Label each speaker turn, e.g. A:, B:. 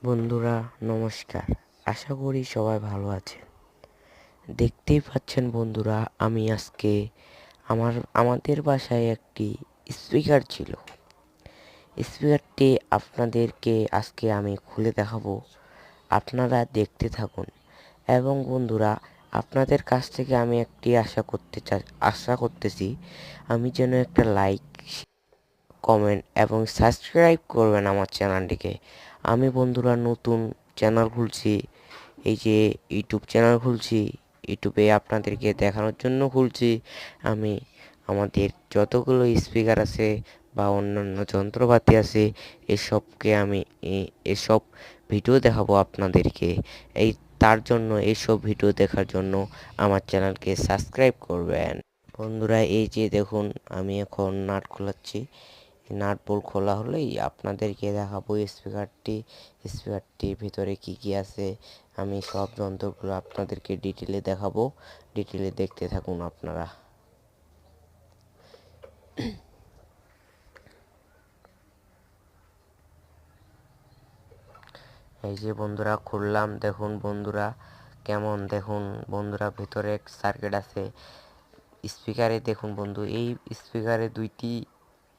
A: বন্ধুরা নমস্কার, আশা করি সবাই ভালো আছেন। দেখতেই পাচ্ছেন বন্ধুরা, আমি আজকে আমাদের বাসায় একটি স্পিকার ছিল। স্পিকারটি আপনাদেরকে আজকে আমি খুলে দেখাবো, আপনারা দেখতে থাকুন। এবং বন্ধুরা, আপনাদের কাছ থেকে আমি একটি আশা করতেছি আমি যেন একটা লাইক, কমেন্ট এবং সাবস্ক্রাইব করবেন আমার চ্যানেলটিকে। আমি বন্ধুরা নতুন চ্যানেল খুলছি, এই যে ইউটিউব চ্যানেল খুলছি। ইউটিউবে আপনাদেরকে দেখানোর জন্য খুলছি। আমি আমাদের যতগুলো স্পিকার আছে বা অন্যান্য যন্ত্রপাতি আছে, এসব ভিডিও দেখাবো আপনাদেরকে। তার জন্য এইসব ভিডিও দেখার জন্য আমার চ্যানেলকে সাবস্ক্রাইব করবেন। বন্ধুরা, এই যে দেখুন, আমি এখন নাট খোলাচ্ছি। নাট বোল্ট খোলা হলেই আপনাদেরকে দেখাবো স্পিকারটির ভিতরে কি কি আছে। আমি সব যন্ত্রগুলো আপনাদেরকে ডিটেলে দেখাবো। ডিটেলে দেখতে থাকুন আপনারা। এই যে বন্ধুরা খুললাম, দেখুন বন্ধুরা কেমন, দেখুন বন্ধুরা ভিতরে এক সার্কিট আছে। স্পিকারে দেখুন বন্ধু, এই স্পিকারে দুইটি